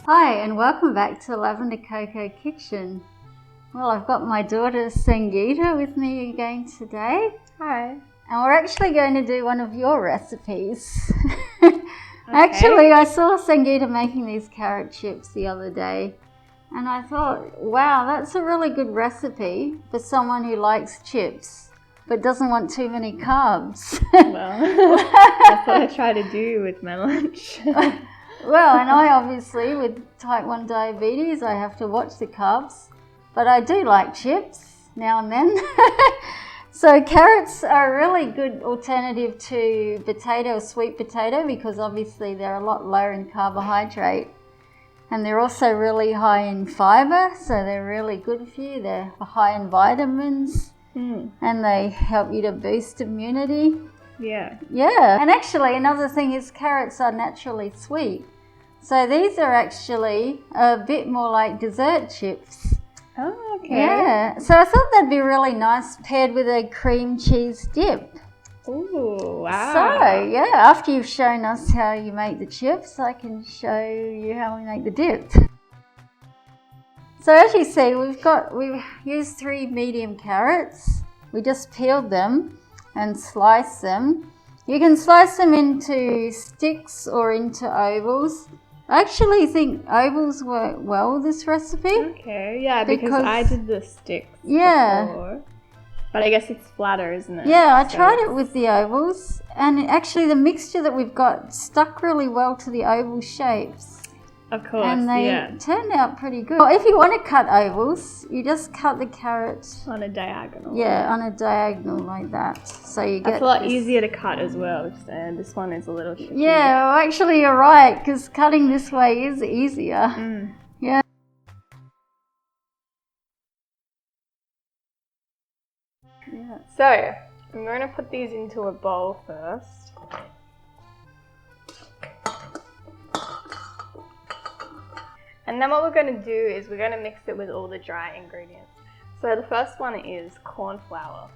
Hi, and welcome back to Lavender Coco Kitchen. Well, I've got my daughter Sangeetha with me again today. Hi. And we're actually going to do one of your recipes. Actually, I saw Sangeetha making these carrot chips the other day. And I thought, wow, that's a really good recipe for someone who likes chips but doesn't want too many carbs. Well, that's what I try to do with my lunch. Well, and I obviously, with type 1 diabetes, I have to watch the carbs, but I do like chips now and then. So carrots are a really good alternative to potato or sweet potato because obviously they're a lot lower in carbohydrate. And they're also really high in fibre, so they're really good for you. They're high in vitamins and they help you to boost immunity. Yeah. And actually another thing is carrots are naturally sweet. So these are actually a bit more like dessert chips. Oh, okay. Yeah, so I thought that'd be really nice paired with a cream cheese dip. Ooh, wow. So, yeah, after you've shown us how you make the chips, I can show you how we make the dip. So as you see, we've used 3 medium carrots. We just peeled them and sliced them. You can slice them into sticks or into ovals. I actually think ovals work well with this recipe. Okay, yeah, because I did the sticks before. But I guess it's flatter, isn't it? Yeah, I tried it with the ovals, and actually the mixture that we've got stuck really well to the oval shapes. Of course, and they turned out pretty good. Well, if you want to cut ovals, you just cut the carrot on a diagonal. Yeah, on a diagonal like that. So you get. It's a lot easier to cut as well. And this one is a little tricky. Yeah, well, actually you're right, because cutting this way is easier. Yeah. So I'm going to put these into a bowl first. And then what we're going to do is we're going to mix it with all the dry ingredients. So the first one is corn flour.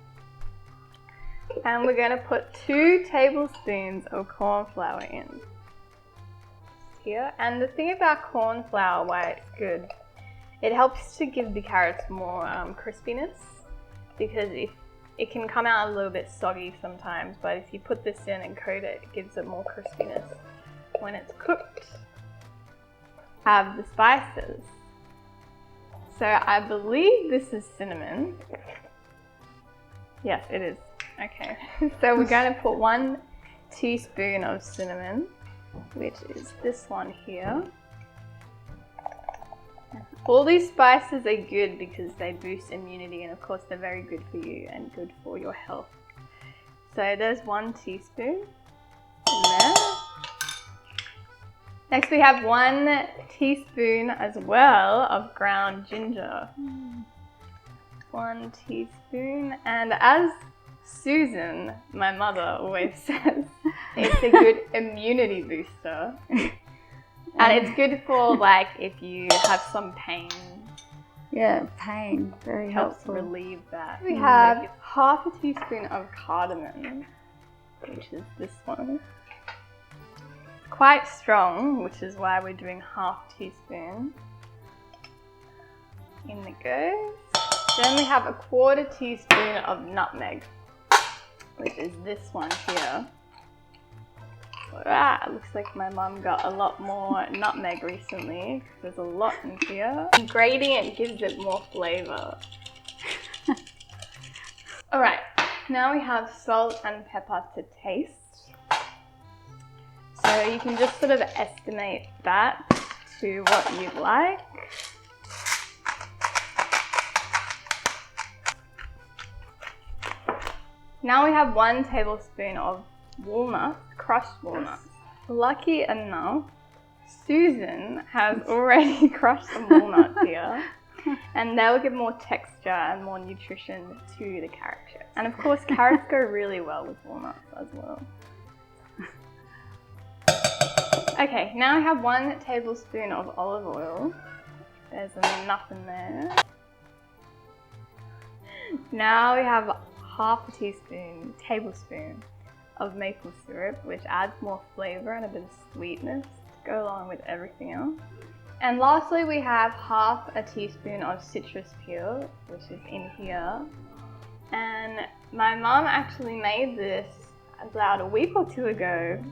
And we're going to put 2 tablespoons of corn flour in here. And the thing about corn flour, why it's good, it helps to give the carrots more crispiness, because if it can come out a little bit soggy sometimes, but if you put this in and coat it, it gives it more crispiness when it's cooked. Have the spices. So I believe this is cinnamon. Yes, it is. Okay. So we're going to put 1 teaspoon of cinnamon, which is this one here. All these spices are good because they boost immunity, and of course they're very good for you and good for your health. So there's 1 teaspoon in there. Next we have 1 teaspoon as well of ground ginger. 1 teaspoon, and as Susan, my mother, always says, it's a good immunity booster. And it's good for like if you have some pain. Yeah, pain, very helpful. Helps relieve that. We have half a teaspoon of cardamom, which is this one. Quite strong, which is why we're doing half teaspoon. In it goes. Then we have a 1/4 teaspoon of nutmeg, which is this one here. It looks like my mum got a lot more nutmeg recently. There's a lot in here. Grating it gives it more flavour. Alright, now we have salt and pepper to taste. So you can just sort of estimate that to what you'd like. Now we have 1 tablespoon of walnuts, crushed walnuts. Lucky enough, Susan has already crushed some walnuts here, and they will give more texture and more nutrition to the carrot chips. And of course, carrots go really well with walnuts as well. Okay, now I have 1 tablespoon of olive oil. There's enough in there. Now we have half a tablespoon of maple syrup, which adds more flavor and a bit of sweetness to go along with everything else. And lastly, we have half a teaspoon of citrus peel, which is in here. And my mom actually made this about a week or two ago.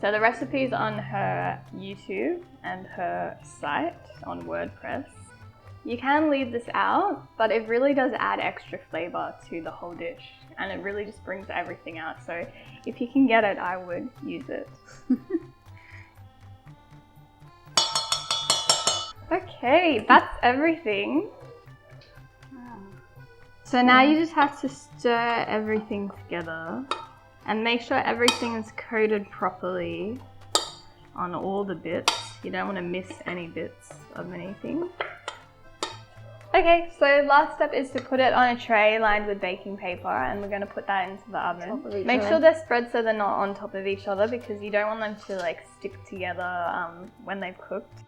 So the recipe is on her YouTube and her site on WordPress. You can leave this out, but it really does add extra flavor to the whole dish, and it really just brings everything out. So if you can get it, I would use it. Okay, that's everything. Wow. So now you just have to stir everything together and make sure everything is coated properly on all the bits. You don't want to miss any bits of anything. Okay, so last step is to put it on a tray lined with baking paper, and we're going to put that into the oven. Make sure they're spread so they're not on top of each other, because you don't want them to like stick together when they've cooked.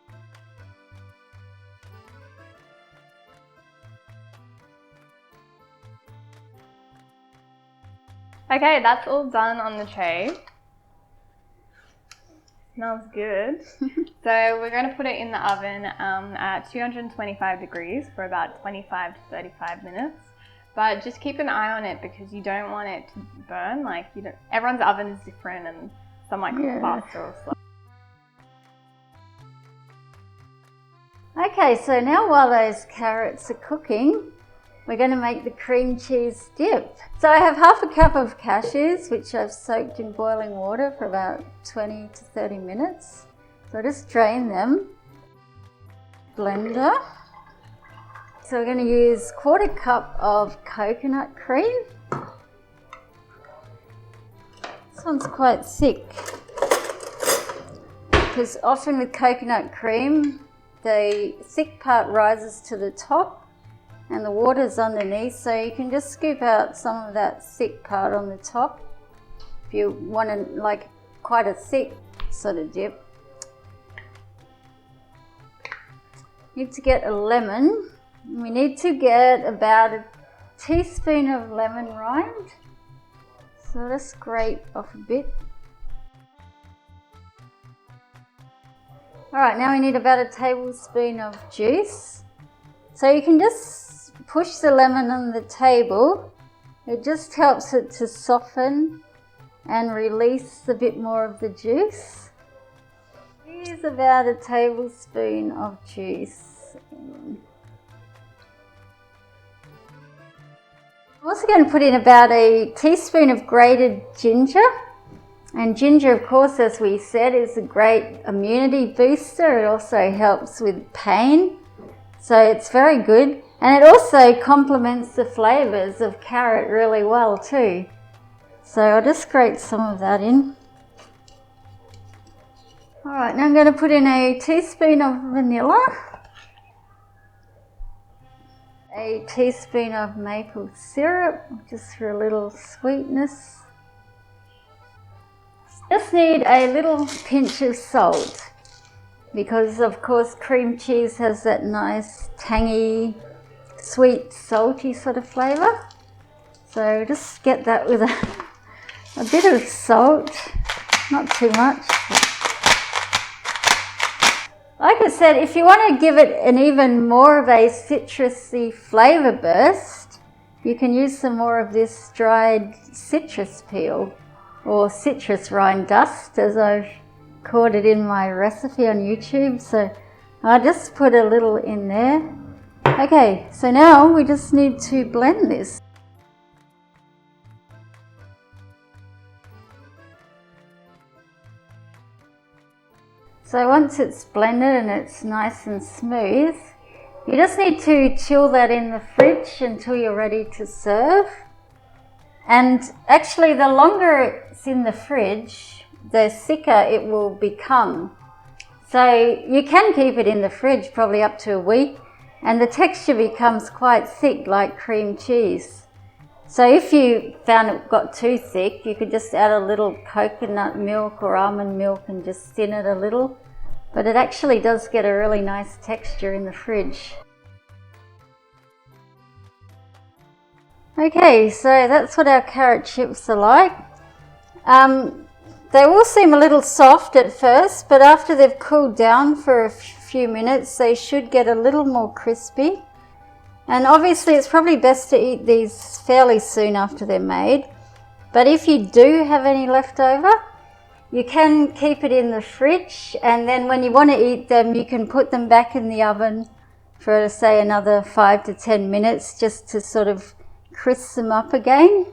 Okay, that's all done on the tray. Smells good. So we're going to put it in the oven at 225 degrees for about 25 to 35 minutes. But just keep an eye on it, because you don't want it to burn. Like, everyone's oven is different, and some might cook faster or slow. Okay, so now while those carrots are cooking, we're going to make the cream cheese dip. So I have half a cup of cashews, which I've soaked in boiling water for about 20 to 30 minutes. So I just drain them. Blender. So we're going to use 1/4 cup of coconut cream. This one's quite thick, because often with coconut cream, the thick part rises to the top and the water's underneath, so you can just scoop out some of that thick part on the top if you want to, like, quite a thick sort of dip. You need to get a lemon. We need to get about a teaspoon of lemon rind. So let's scrape off a bit. Alright, now we need about a tablespoon of juice. So you can just push the lemon on the table. It just helps it to soften and release a bit more of the juice. Here's about a tablespoon of juice. I'm also going to put in about a teaspoon of grated ginger. And ginger, of course, as we said, is a great immunity booster. It also helps with pain. So it's very good. And it also complements the flavours of carrot really well too. So I'll just grate some of that in. Alright, now I'm going to put in a teaspoon of vanilla, a teaspoon of maple syrup, just for a little sweetness. Just need a little pinch of salt, because of course cream cheese has that nice tangy, sweet, salty sort of flavour. So just get that with a bit of salt, not too much. Like I said, if you want to give it an even more of a citrusy flavour burst, you can use some more of this dried citrus peel, or citrus rind dust, as I've called it in my recipe on YouTube. So I just put a little in there. Okay, so now we just need to blend this. So once it's blended and it's nice and smooth, you just need to chill that in the fridge until you're ready to serve. And actually, the longer it's in the fridge, the thicker it will become. So you can keep it in the fridge probably up to a week, and the texture becomes quite thick, like cream cheese. So if you found it got too thick, you could just add a little coconut milk or almond milk and just thin it a little. But it actually does get a really nice texture in the fridge. Okay, so that's what our carrot chips are like. They will seem a little soft at first, but after they've cooled down for a few minutes, they should get a little more crispy. And obviously it's probably best to eat these fairly soon after they're made. But if you do have any left over, you can keep it in the fridge, and then when you want to eat them, you can put them back in the oven for, say, another 5 to 10 minutes just to sort of crisp them up again.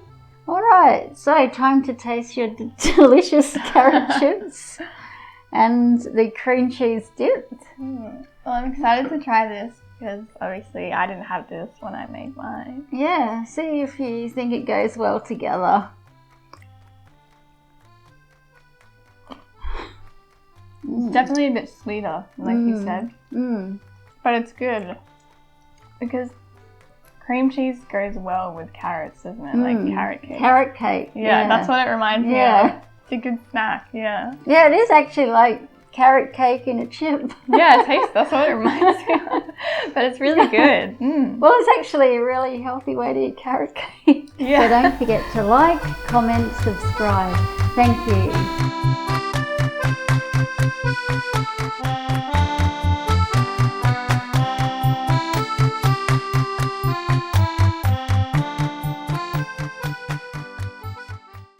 All right, so time to taste your delicious carrot chips and the cream cheese dip. Well, I'm excited to try this because obviously I didn't have this when I made mine. Yeah, see if you think it goes well together. It's definitely a bit sweeter, like you said. But it's good because cream cheese goes well with carrots, doesn't it? Like carrot cake. Carrot cake. Yeah, that's what it reminds me of. It's a good snack, yeah. Yeah, it is actually like carrot cake in a chip. Yeah, it tastes, that's what it reminds me of. But it's really good. Well, it's actually a really healthy way to eat carrot cake. Yeah. So don't forget to like, comment, subscribe. Thank you.